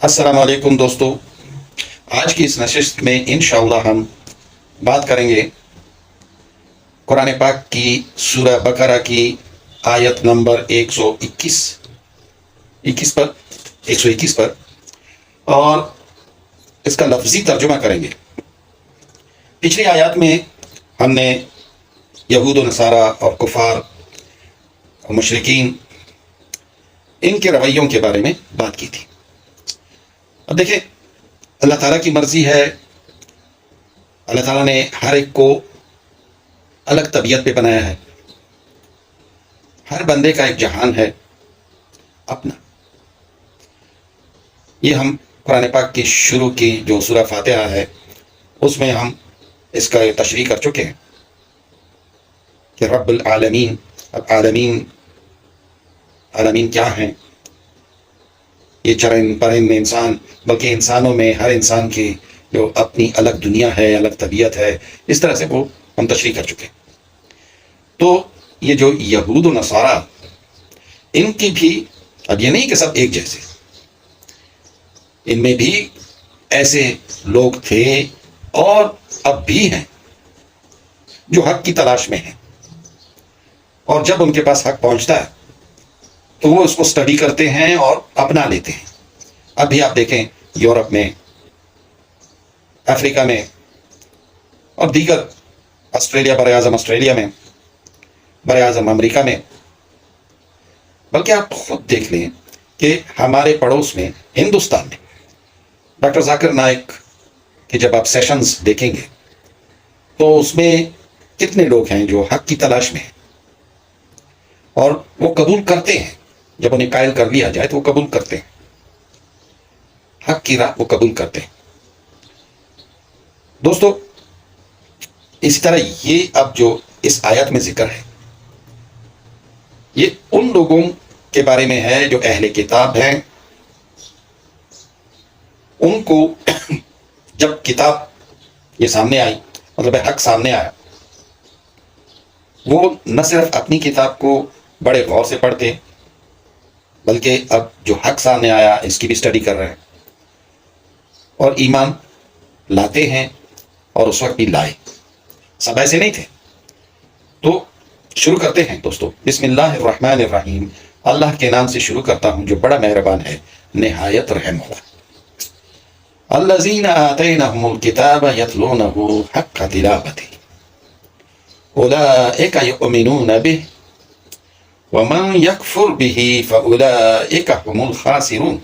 السلام علیکم دوستو، آج کی اس نشست میں انشاءاللہ ہم بات کریں گے قرآن پاک کی سورہ بقرہ کی آیت نمبر 121 پر اور اس کا لفظی ترجمہ کریں گے۔ پچھلی آیات میں ہم نے یہود و نصارہ اور کفار اور مشرکین ان کے رویوں کے بارے میں بات کی تھی۔ اب دیکھیں، اللہ تعالیٰ کی مرضی ہے، اللہ تعالیٰ نے ہر ایک کو الگ طبیعت پہ بنایا ہے، ہر بندے کا ایک جہان ہے اپنا۔ یہ ہم قرآن پاک کی شروع کی جو سورہ فاتحہ ہے اس میں ہم اس کا تشریح کر چکے ہیں کہ رب العالمین، اب عالمین کیا ہیں؟ یہ چرند پرند انسان، بلکہ انسانوں میں ہر انسان کی جو اپنی الگ دنیا ہے، الگ طبیعت ہے، اس طرح سے وہ ہم تشریح کر چکے۔ تو یہ جو یہود و نصارہ، ان کی بھی اب یہ نہیں کہ سب ایک جیسے، ان میں بھی ایسے لوگ تھے اور اب بھی ہیں جو حق کی تلاش میں ہیں، اور جب ان کے پاس حق پہنچتا ہے تو وہ اس کو سٹڈی کرتے ہیں اور اپنا لیتے ہیں۔ اب بھی آپ دیکھیں، یورپ میں، افریقہ میں اور دیگر آسٹریلیا، براعظم آسٹریلیا میں، براعظم امریکہ میں، بلکہ آپ خود دیکھ لیں کہ ہمارے پڑوس میں ہندوستان میں ڈاکٹر ذاکر نائک کے جب آپ سیشنز دیکھیں گے تو اس میں کتنے لوگ ہیں جو حق کی تلاش میں ہیں اور وہ قبول کرتے ہیں۔ جب انہیں قائل کر لیا جائے تو وہ قبول کرتے ہیں، حق کی راہ وہ قبول کرتے ہیں۔ دوستو، اسی طرح یہ اب جو اس آیت میں ذکر ہے، یہ ان لوگوں کے بارے میں ہے جو اہل کتاب ہیں۔ ان کو جب کتاب یہ سامنے آئی، مطلب حق سامنے آیا، وہ نہ صرف اپنی کتاب کو بڑے غور سے پڑھتے، بلکہ اب جو حق سامنے آیا اس کی بھی سٹڈی کر رہے ہیں اور ایمان لاتے ہیں، اور اس وقت بھی لائے، سب ایسے نہیں تھے۔ تو شروع کرتے ہیں دوستو، بسم اللہ الرحمن الرحیم، اللہ کے نام سے شروع کرتا ہوں جو بڑا مہربان ہے، نہایت رحم والا۔ الذین آتینہم الکتاب یتلونہ حق تلاوتہ اولئک یؤمنون بہ ومن یکفر بہ فاولئک هم الخاسرون۔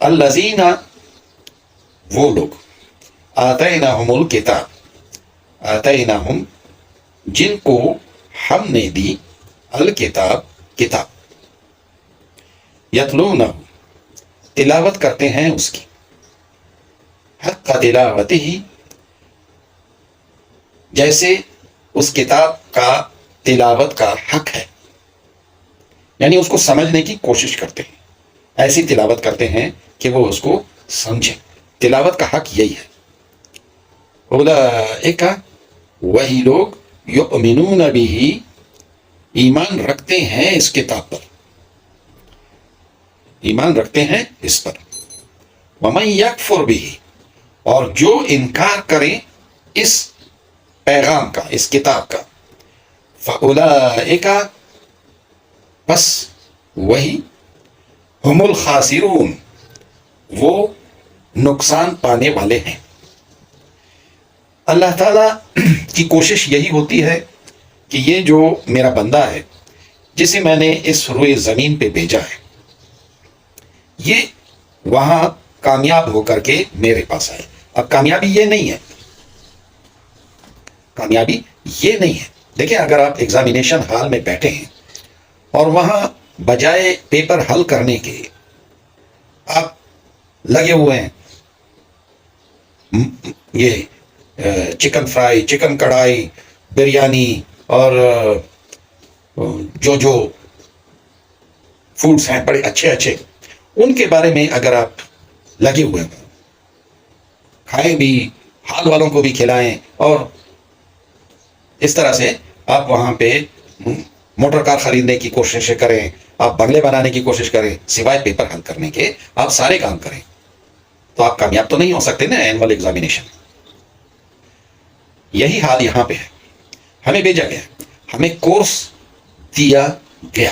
الذین، وہ لوگ، آتینہم الکتاب، آتینہم، جن کو ہم نے دی، الکتاب، کتاب، یتلونہ، تلاوت کرتے ہیں اس کی، حق تلاوتہ، جیسے اس کتاب کا تلاوت کا حق ہے، یعنی اس کو سمجھنے کی کوشش کرتے ہیں، ایسی تلاوت کرتے ہیں کہ وہ اس کو سمجھیں۔ تلاوت کا حق یہی ہے۔ اولئک، وہی لوگ، یؤمنون بہ، ایمان رکھتے ہیں اس کتاب پر، ایمان رکھتے ہیں اس پر۔ ومن یکفر بہ، اور جو انکار کریں اس پیغام کا، اس کتاب کا، فاولئک، بس وہی، ہم الخاسرون، وہ نقصان پانے والے ہیں۔ اللہ تعالیٰ کی کوشش یہی ہوتی ہے کہ یہ جو میرا بندہ ہے جسے میں نے اس روئے زمین پہ بھیجا ہے، یہ وہاں کامیاب ہو کر کے میرے پاس آئے۔ اب کامیابی یہ نہیں ہے، کامیابی یہ نہیں ہے۔ دیکھیں، اگر آپ ایگزامینیشن ہال میں بیٹھے ہیں اور وہاں بجائے پیپر حل کرنے کے آپ لگے ہوئے ہیں یہ چکن فرائی، چکن کڑھائی، بریانی اور جو فوڈس ہیں بڑے اچھے اچھے، ان کے بارے میں اگر آپ لگے ہوئے ہیں، کھائیں بھی، ہال والوں کو بھی کھلائیں، اور اس طرح سے آپ وہاں پہ موٹر کار خریدنے کی کوششیں کریں آپ بنگلے بنانے کی کوشش کریں سوائے پیپر حل کرنے کے آپ سارے کام کریں تو آپ کامیاب تو نہیں ہو سکتے نا اینول ایگزامینیشن. یہی حال یہاں پہ ہے. ہمیں بھیجا گیا, ہمیں کورس دیا گیا,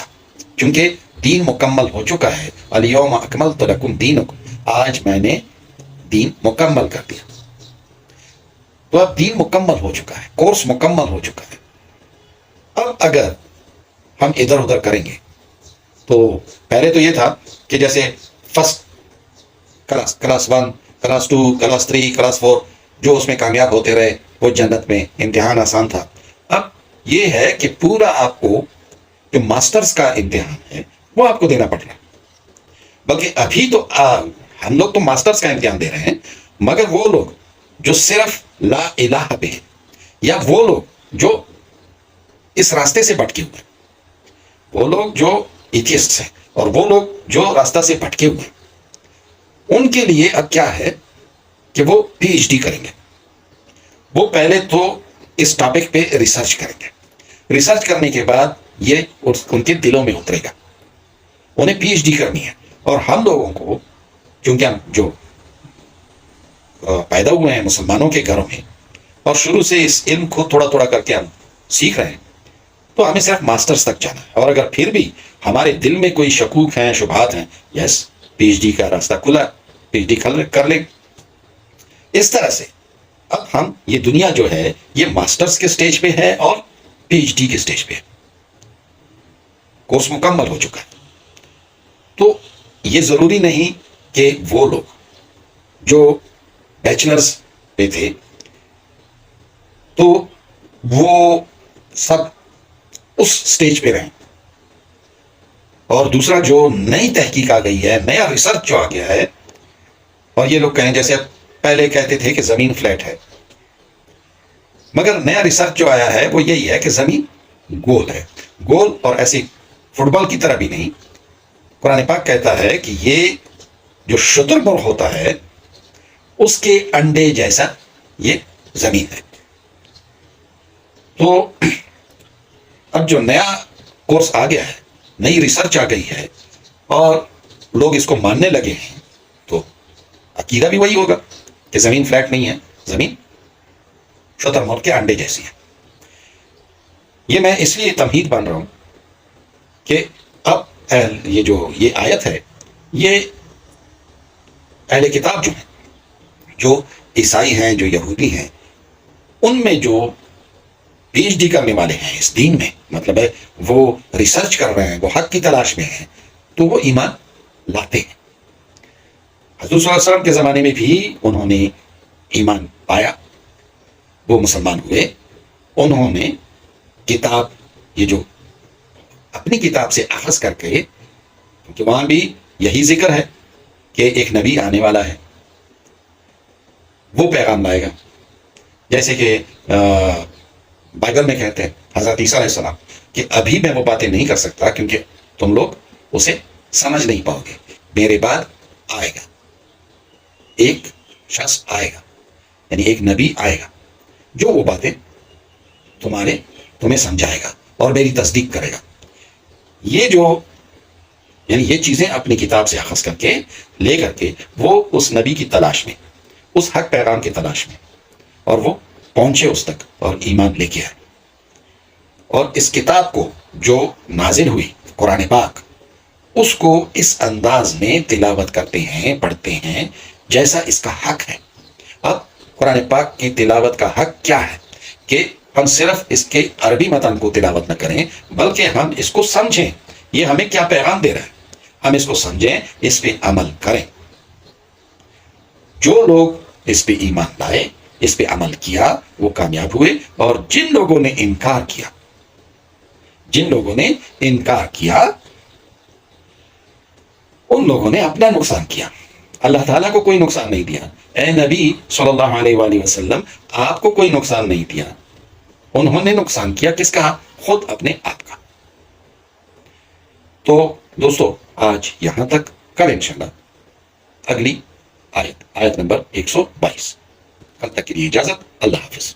کیونکہ دین مکمل ہو چکا ہے. الیوم اکملت لکم دینکم, آج میں نے دین مکمل کر دیا. تو اب دین مکمل ہو چکا ہے, کورس مکمل ہو چکا ہے. اب اگر ہم ادھر ادھر کریں گے تو پہلے تو یہ تھا کہ جیسے first class, class 1, class 2, class 3, class 4 جو اس میں کامیاب ہوتے رہے وہ جنت میں, امتحان آسان تھا. اب یہ ہے کہ پورا آپ کو جو ماسٹرز کا امتحان ہے وہ آپ کو دینا پڑ رہا ہے. بلکہ ابھی تو ہم لوگ تو ماسٹرز کا امتحان دے رہے ہیں, مگر وہ لوگ جو صرف لا الہ پہ ہیں, یا وہ لوگ جو اس راستے سے بھٹکے ہوئے, وہ لوگ جو ایتھیسٹ ہیں اور وہ لوگ جو راستہ سے بھٹکے ہوئے, ان کے لیے اب کیا ہے کہ وہ پی ایچ ڈی کریں گے. وہ پہلے تو اس ٹاپک پہ ریسرچ کریں گے. ریسرچ کرنے کے بعد یہ ان کے دلوں میں اترے گا, انہیں پی ایچ ڈی کرنی ہے. اور ہم لوگوں کو, کیونکہ ہم جو پیدا ہوئے ہیں مسلمانوں کے گھروں میں اور شروع سے اس علم کو تھوڑا تھوڑا کر کے ہم سیکھ رہے ہیں, تو ہمیں صرف ماسٹرز تک جانا ہے. اور اگر پھر بھی ہمارے دل میں کوئی شکوک ہیں, شبہات ہیں, یس پی ایچ ڈی کا راستہ کھلا, پی ایچ ڈی کر لیں. اس طرح سے اب ہم یہ دنیا جو ہے یہ ماسٹرز کے سٹیج پہ ہے اور پی ایچ ڈی کے سٹیج پہ ہے. کورس مکمل ہو چکا ہے. تو یہ ضروری نہیں کہ وہ لوگ جو بیچلرز پہ تھے تو وہ سب اس سٹیج پہ رہیں, اور دوسرا جو نئی تحقیق آ گئی ہے, نیا ریسرچ جو آ گیا ہے, اور یہ لوگ کہیں جیسے پہلے کہتے تھے کہ زمین فلیٹ ہے, مگر نیا ریسرچ جو آیا ہے وہ یہی ہے کہ زمین گول ہے. گول اور ایسی فٹ بال کی طرح بھی نہیں. قرآن پاک کہتا ہے کہ یہ جو شتر مرغ ہوتا ہے اس کے انڈے جیسا یہ زمین ہے. تو اب جو نیا کورس آ گیا ہے, نئی ریسرچ آ گئی ہے اور لوگ اس کو ماننے لگے ہیں, تو عقیدہ بھی وہی ہوگا کہ زمین فلیٹ نہیں ہے, زمین شتر مرغ کے انڈے جیسی ہے. یہ میں اس لیے تمہید بن رہا ہوں کہ اب یہ آیت ہے, یہ اہل کتاب جو ہیں, جو عیسائی ہیں, جو یہودی ہیں, ان میں جو پی ایچ ڈی کرنے والے ہیں اس دین میں, مطلب ہے وہ ریسرچ کر رہے ہیں, وہ حق کی تلاش میں ہیں, تو وہ ایمان لاتے ہیں. حضور صلی اللہ علیہ وسلم کے زمانے میں بھی انہوں نے ایمان پایا, وہ مسلمان ہوئے. انہوں نے کتاب, یہ جو اپنی کتاب سے اخذ کر کے, کیونکہ وہاں بھی یہی ذکر ہے کہ ایک نبی آنے والا ہے, وہ پیغام لائے گا. جیسے کہ بائبل میں کہتے ہیں حضرت عیسیٰ علیہ السلام کہ ابھی میں وہ باتیں نہیں کر سکتا کیونکہ تم لوگ اسے سمجھ نہیں پاؤ گے, میرے بعد آئے گا ایک شخص, آئے گا یعنی ایک نبی آئے گا جو وہ باتیں تمہیں سمجھائے گا اور میری تصدیق کرے گا. یہ جو یعنی یہ چیزیں اپنی کتاب سے اخذ کر کے لے کر کے وہ اس نبی کی تلاش میں, اس حق پیغام کی تلاش میں, اور وہ پہنچے اس تک اور ایمان لے کے آئے. اور اس کتاب کو جو نازل ہوئی قرآن پاک, اس کو اس انداز میں تلاوت کرتے ہیں, پڑھتے ہیں جیسا اس کا حق ہے. اب قرآن پاک کی تلاوت کا حق کیا ہے کہ ہم صرف اس کے عربی متن کو تلاوت نہ کریں بلکہ ہم اس کو سمجھیں, یہ ہمیں کیا پیغام دے رہا ہے, ہم اس کو سمجھیں, اس پہ عمل کریں. جو لوگ اس پہ ایمان لائے, اس پہ عمل کیا, وہ کامیاب ہوئے. اور جن لوگوں نے انکار کیا ان لوگوں نے اپنا نقصان کیا. اللہ تعالیٰ کو کوئی نقصان نہیں دیا. اے نبی صلی اللہ علیہ وآلہ وسلم, آپ کو کوئی نقصان نہیں دیا. انہوں نے نقصان کیا کس کا؟ خود اپنے آپ کا. تو دوستو آج یہاں تک. کل انشاءاللہ اگلی آیت نمبر 122. کل تک کے لیے اجازت. اللہ حافظ.